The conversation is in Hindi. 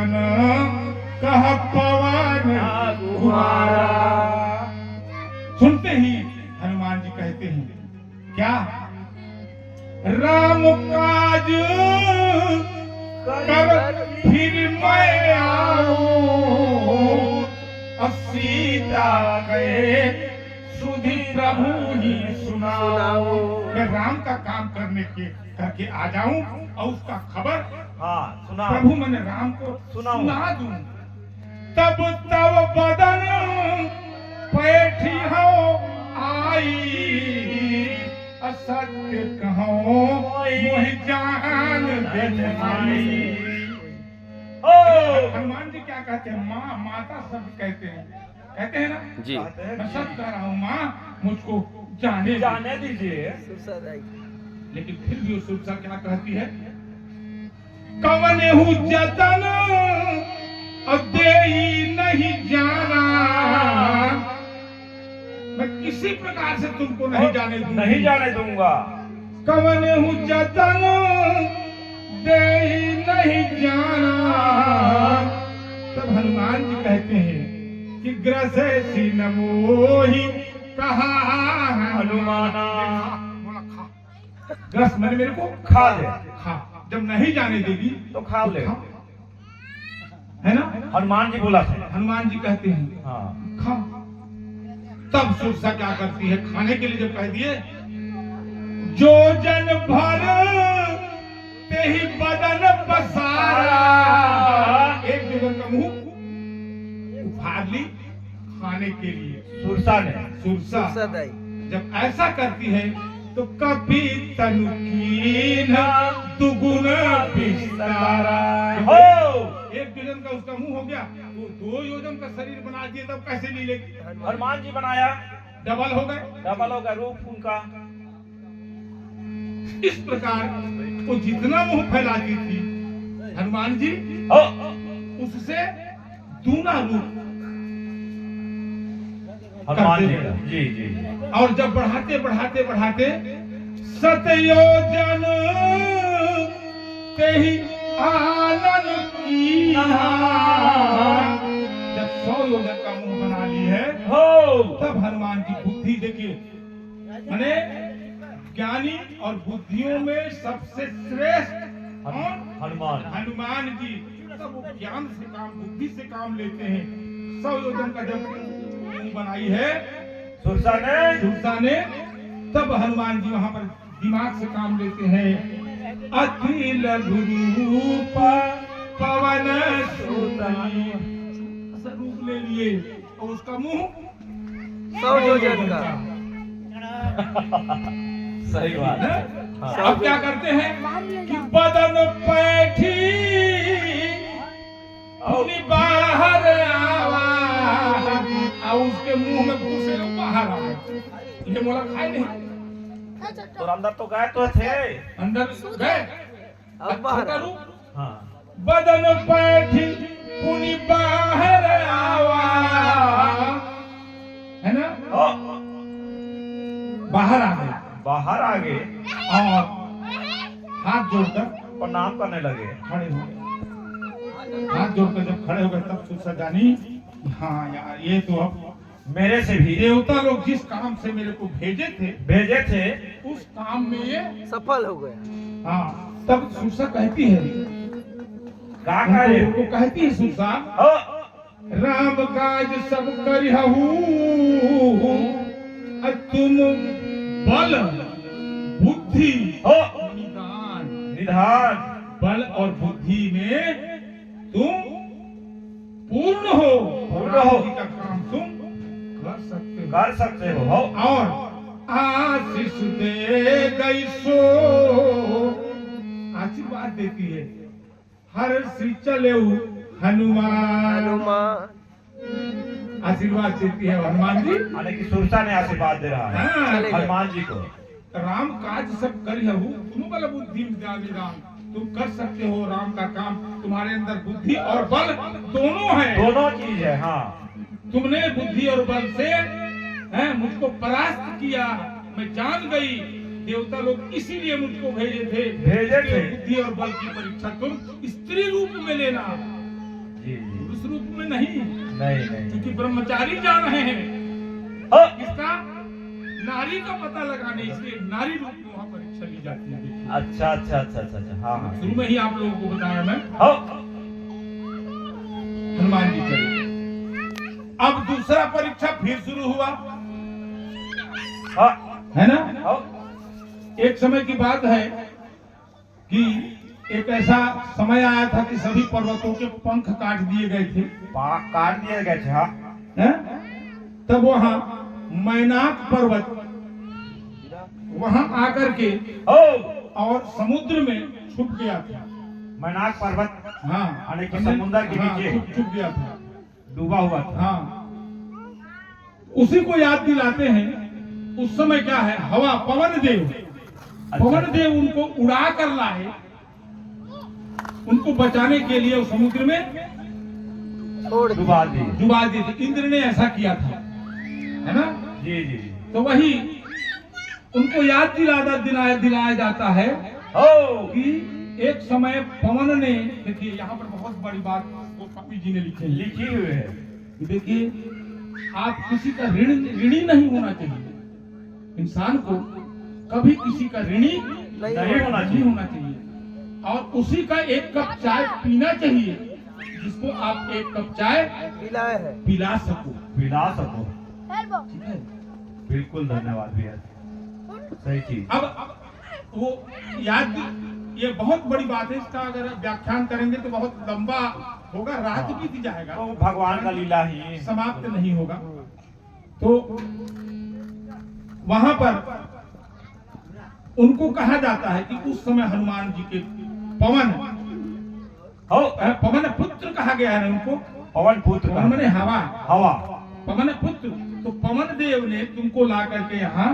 बदन कह पवन कुमारा। सुनते ही हनुमान जी कहते हैं क्या, राम काज कर फिर मैं आऊं, सीता गए सुधि प्रभु ही सुनाओ। मैं राम का काम करके आ जाऊं और उसका खबर सुना प्रभु मैंने राम को सुना दूं। तब तब बदन पैठी हो आई, असत्य कहो मोहि जान बेचमाई। हनुमान जी क्या कहते हैं, माँ माता सब कहते हैं ना जी। मैं सब कह रहा हूँ, माँ मुझको जाने दीजिए। लेकिन फिर भी वो सुरसा क्या कहती है, कवन हूँ जतन देई नहीं जाना, मैं किसी प्रकार से तुमको नहीं जाने दूंगा। कवन हूँ जतन देई नहीं जाना। तब हनुमान जी कहते हैं कि ग्रसे सी नमोहि कहा हनुमाना। बोला खा, ग्रस मैंने मेरे को खा ले, खा, जब नहीं जाने देगी तो खा ले, है ना। हनुमान जी बोला था। हनुमान जी कहते हैं खा। तब सुरसा क्या करती है, खाने के लिए जब कह दिए, जो जन भर ते ही बदन पसारा, एक जगह का मुंह उफाड़ ली खाने के लिए सुरसा जब ऐसा करती है तो कभी तनु कीन दुगुना बिस्तारा। एक योजन का उसका मुंह हो गया तो 2 योजन का शरीर बना दिए, तब कैसे नहीं लेगी। हनुमान जी बनाया, डबल हो गए रूप उनका। इस प्रकार वो जितना मुंह फैलाती थी हनुमान जी उससे दूना रूप हनुमान जी जी। और जब बढ़ाते सतयोजन ते ही आनन की, जब 100 योजन का मुंह बना ली है तब हनुमान जी बुद्धि देखिए, माने ज्ञानी और बुद्धियों में सबसे श्रेष्ठ हनुमान जी। तब वो ज्ञान से काम, बुद्धि से काम लेते हैं। 100 योजन का जब मुंह बनाई है सुरसा ने, तब हनुमान जी वहां पर दिमाग से काम लेते हैं। अति लघु रूप पवन सुतनी, रूप ले लिए और उसका मुंह 100 योजन का। सही बात है। अब क्या करते हैं कि बदन पैठी बाहर आवा, और उसके मुंह में घुसे बाहर आ गए। ये मोला खाए नहीं, तो अंदर तो गए तो थे, अंदर गए अब बाहर बदन पैठी पुनि बाहर आवा, है ना। बाहर आ गए और हाथ जोड़कर प्रणाम करने लगे, खड़े हो गए। हाथ जोड़कर जब खड़े हो गए तब सुरसा जानी, हाँ यार ये तो अब मेरे से भी देवता लोग जिस काम से मेरे को भेजे थे उस काम में ये सफल हो गया। हाँ, तब सुरसा कहती है, उनको कहती है सुरसा, राम काज सब करिहु, तुम बल बुद्धि निधान, बल और बुद्धि में तुम पूर्ण हो, का काम तुम कर सकते हो। और आशीष दे गई सो, आशीर्वाद देती है, हर श्री चले हनुमान, आशीर्वाद देती है हनुमान जी। यानी कि सुरसा ने आशीर्वाद दे रहा है हनुमान जी को। राम काज सब करिहु, तुम बल बुद्धि निधान, तुम कर सकते हो राम का काम, तुम्हारे अंदर बुद्धि और बल दोनों है, दोनों चीज है। हाँ, तुमने बुद्धि और बल से मुझको परास्त किया, मैं जान गई। देवता लोग इसीलिए मुझको भेजे थे भेजे थे। बुद्धि और बल की परीक्षा तुम स्त्री रूप में लेना, जी जी पुरुष रूप में नहीं, नहीं नहीं क्योंकि ब्रह्मचारी जा रहे हैं हाँ, इसका नारी का पता लगाने, इसलिए नारी रूप में वहाँ परीक्षा ली जाती है। देखिए, अच्छा अच्छा अच्छा अच्छा अच्छा हाँ हाँ शुरू में ही आप लोगों को बताया मैं। हाँ हनुमान जी चले। अब दूसरा परीक्षा फिर शुरू हुआ, हाँ है ना। हाँ एक समय की बात है कि एक ऐसा समय आया था कि सभी पर्वतों के पंख काट दिए गए थे, काट दिए गए थे हाँ हैं? तब वहाँ मैनाक पर्वत वहाँ आकर के ओ और समुद्र में छुप गया था। मैनाक पर्वत हाँ, यानी कि समुद्र के हाँ, नीचे छुप गया था, डूबा हुआ था। हाँ। उसी को याद दिलाते हैं। उस समय क्या है, हवा पवन देव, पवन देव उनको उड़ा कर लाए, उनको बचाने के लिए उस समुद्र में छोड़ डुबा दिए। डुबा दिए थे। इंद्र ने ऐसा किया था, है ना। जी जी जी तो वही उनको याद दिलाया जाता है ओ कि एक समय पवन ने, देखिए यहाँ पर बहुत बड़ी बात वो कवि जी ने लिखी है। लिखी हुई है कि देखिए, आप किसी का ऋणी नहीं होना चाहिए। इंसान को कभी किसी का ऋणी नहीं होना नहीं होना चाहिए, और उसी का एक कप चाय पीना चाहिए जिसको आप एक कप चाय पिलाए है। पिला सको। पिला सको। ठीक है। बिल्कुल धन्यवाद भैया, सही चीज। अब वो याद, ये बहुत बड़ी बात है। इसका अगर व्याख्यान करेंगे तो बहुत लंबा होगा, रात बीत जाएगा, तो भगवान का लीला ही समाप्त नहीं होगा। तो वहां पर उनको कहा जाता है कि उस समय हनुमान जी के पवन हो पवन पुत्र कहा गया है ना उनको। पवन पुत्र पवन माने हवा, हवा पवन पुत्र। तो पवन देव ने तुमको ला करके यहाँ